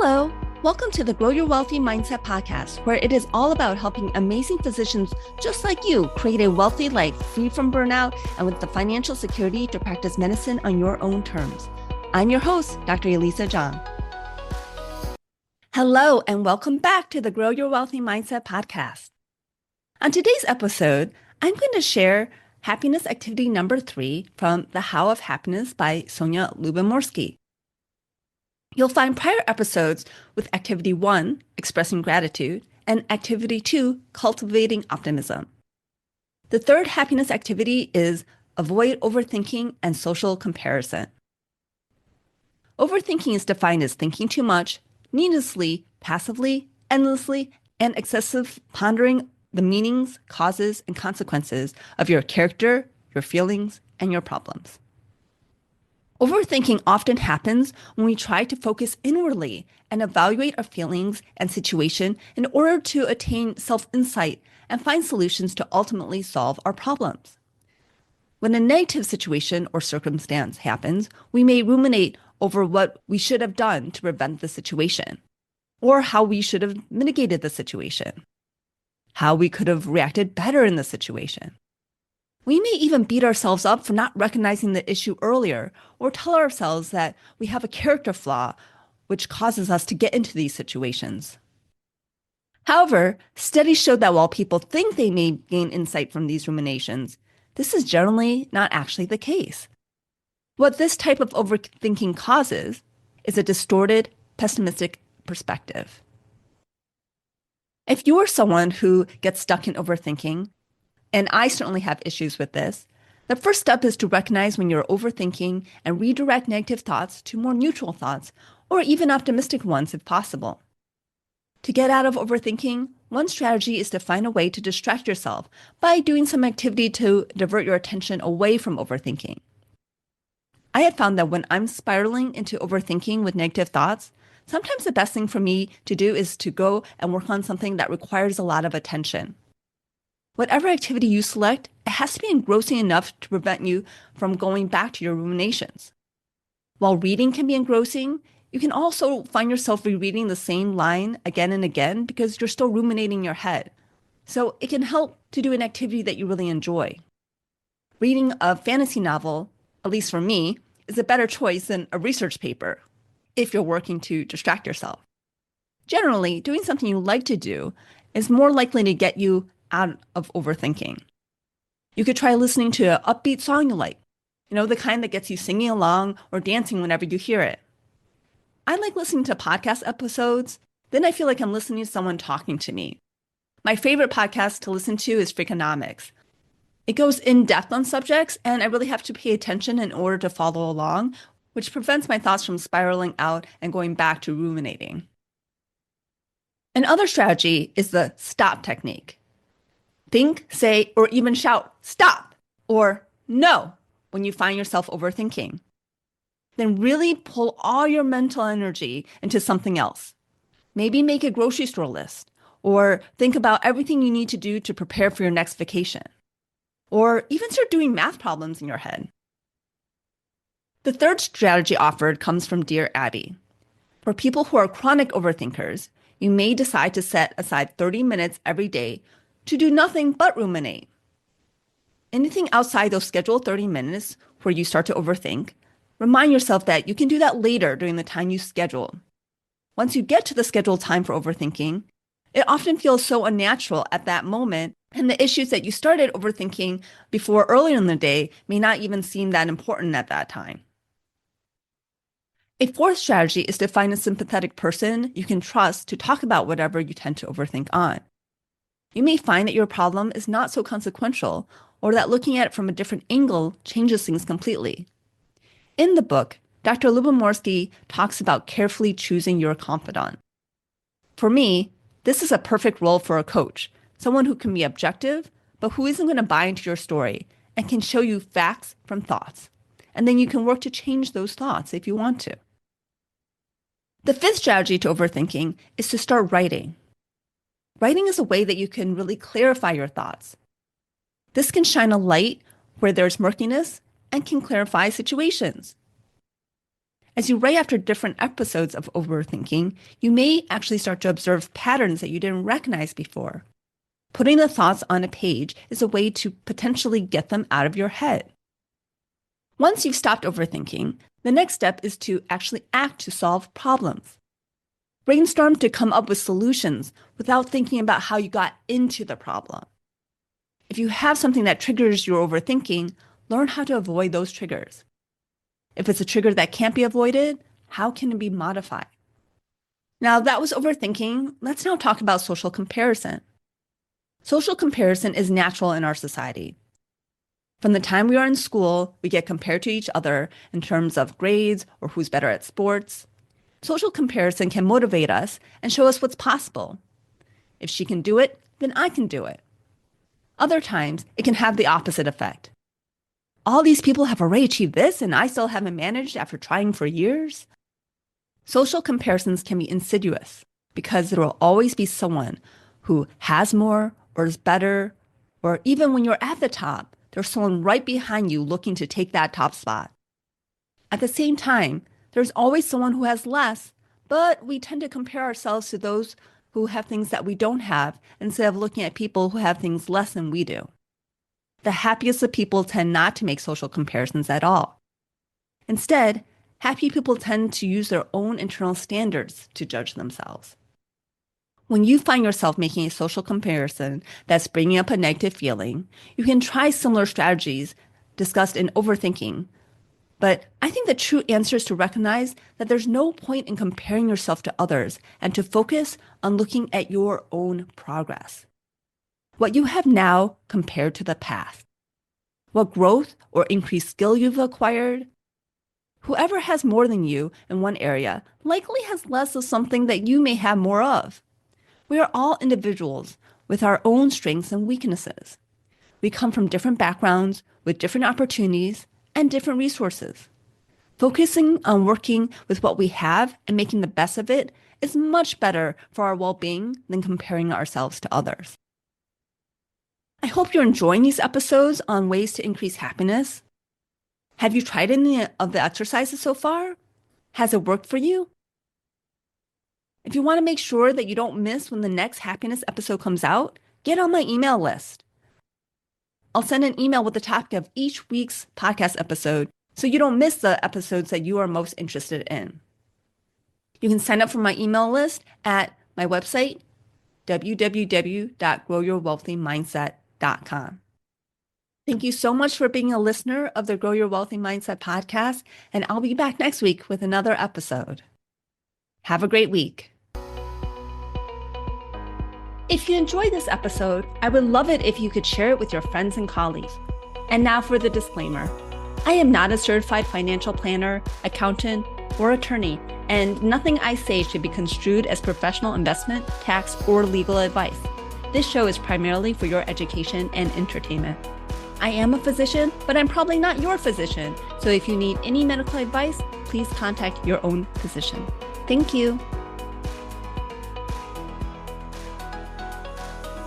Hello, welcome to the Grow Your Wealthy Mindset podcast, where it is all about helping amazing physicians just like you create a wealthy life free from burnout and with the financial security to practice medicine on your own terms. I'm your host, Dr. Elisa Zhang. Hello, and welcome back to the Grow Your Wealthy Mindset podcast. On today's episode, I'm going to share happiness activity number 3 from The How of Happiness by Sonja Lynbomirsky. You'll find prior episodes with Activity 1, Expressing Gratitude, and Activity 2, Cultivating Optimism. The third happiness activity is Avoid Overthinking and Social Comparison. Overthinking is defined as thinking too much, needlessly, passively, endlessly, and excessive pondering the meanings, causes, and consequences of your character, your feelings, and your problems. Overthinking often happens when we try to focus inwardly and evaluate our feelings and situation in order to attain self-insight and find solutions to ultimately solve our problems. When a negative situation or circumstance happens, we may ruminate over what we should have done to prevent the situation, or how we should have mitigated the situation, how we could have reacted better in the situation. We may even beat ourselves up for not recognizing the issue earlier, or tell ourselves that we have a character flaw which causes us to get into these situations. However, studies show that while people think they may gain insight from these ruminations, this is generally not actually the case. What this type of overthinking causes is a distorted, pessimistic perspective. If you are someone who gets stuck in overthinking, and I certainly have issues with this, the first step is to recognize when you're overthinking and redirect negative thoughts to more neutral thoughts, or even optimistic ones if possible. To get out of overthinking, one strategy is to find a way to distract yourself by doing some activity to divert your attention away from overthinking. I have found that when I'm spiraling into overthinking with negative thoughts, sometimes the best thing for me to do is to go and work on something that requires a lot of attention. Whatever activity you select, it has to be engrossing enough to prevent you from going back to your ruminations. While reading can be engrossing, you can also find yourself rereading the same line again and again because you're still ruminating in your head. So it can help to do an activity that you really enjoy. Reading a fantasy novel, at least for me, is a better choice than a research paper if you're working to distract yourself. Generally, doing something you like to do is more likely to get you out of overthinking. You could try listening to an upbeat song you like, the kind that gets you singing along or dancing whenever you hear it. I like listening to podcast episodes, then I feel like I'm listening to someone talking to me. My favorite podcast to listen to is Freakonomics. It goes in depth on subjects, and I really have to pay attention in order to follow along, which prevents my thoughts from spiraling out and going back to ruminating. Another strategy is the stop technique. Think, say, or even shout, stop, or no, when you find yourself overthinking. Then really pull all your mental energy into something else. Maybe make a grocery store list, or think about everything you need to do to prepare for your next vacation, or even start doing math problems in your head. The third strategy offered comes from Dear Abby. For people who are chronic overthinkers, you may decide to set aside 30 minutes every day to do nothing but ruminate. Anything outside those scheduled 30 minutes where you start to overthink, remind yourself that you can do that later during the time you schedule. Once you get to the scheduled time for overthinking, it often feels so unnatural at that moment, and the issues that you started overthinking before earlier in the day may not even seem that important at that time. A fourth strategy is to find a sympathetic person you can trust to talk about whatever you tend to overthink on. You may find that your problem is not so consequential, or that looking at it from a different angle changes things completely. In the book, Dr. Lynbomirsky talks about carefully choosing your confidant. For me, this is a perfect role for a coach, someone who can be objective, but who isn't going to buy into your story and can show you facts from thoughts. And then you can work to change those thoughts if you want to. The fifth strategy to overthinking is to start writing. Writing is a way that you can really clarify your thoughts. This can shine a light where there's murkiness and can clarify situations. As you write after different episodes of overthinking, you may actually start to observe patterns that you didn't recognize before. Putting the thoughts on a page is a way to potentially get them out of your head. Once you've stopped overthinking, the next step is to actually act to solve problems. Brainstorm to come up with solutions without thinking about how you got into the problem. If you have something that triggers your overthinking, learn how to avoid those triggers. If it's a trigger that can't be avoided, how can it be modified? Now that was overthinking. Let's now talk about social comparison. Social comparison is natural in our society. From the time we are in school, we get compared to each other in terms of grades or who's better at sports. Social comparison can motivate us and show us what's possible. If she can do it, then I can do it. Other times, it can have the opposite effect. All these people have already achieved this and I still haven't managed after trying for years. Social comparisons can be insidious because there will always be someone who has more or is better, or even when you're at the top, there's someone right behind you looking to take that top spot. At the same time, there's always someone who has less, but we tend to compare ourselves to those who have things that we don't have instead of looking at people who have things less than we do. The happiest of people tend not to make social comparisons at all. Instead, happy people tend to use their own internal standards to judge themselves. When you find yourself making a social comparison that's bringing up a negative feeling, you can try similar strategies discussed in overthinking. But I think the true answer is to recognize that there's no point in comparing yourself to others and to focus on looking at your own progress. What you have now compared to the past. What growth or increased skill you've acquired. Whoever has more than you in one area likely has less of something that you may have more of. We are all individuals with our own strengths and weaknesses. We come from different backgrounds with different opportunities and different resources. Focusing on working with what we have and making the best of it is much better for our well-being than comparing ourselves to others. I hope you're enjoying these episodes on ways to increase happiness. Have you tried any of the exercises so far? Has it worked for you? If you want to make sure that you don't miss when the next happiness episode comes out, get on my email list. I'll send an email with the topic of each week's podcast episode so you don't miss the episodes that you are most interested in. You can sign up for my email list at my website, www.growyourwealthymindset.com. Thank you so much for being a listener of the Grow Your Wealthy Mindset podcast, and I'll be back next week with another episode. Have a great week. If you enjoyed this episode, I would love it if you could share it with your friends and colleagues. And now for the disclaimer. I am not a certified financial planner, accountant, or attorney, and nothing I say should be construed as professional investment, tax, or legal advice. This show is primarily for your education and entertainment. I am a physician, but I'm probably not your physician. So if you need any medical advice, please contact your own physician. Thank you.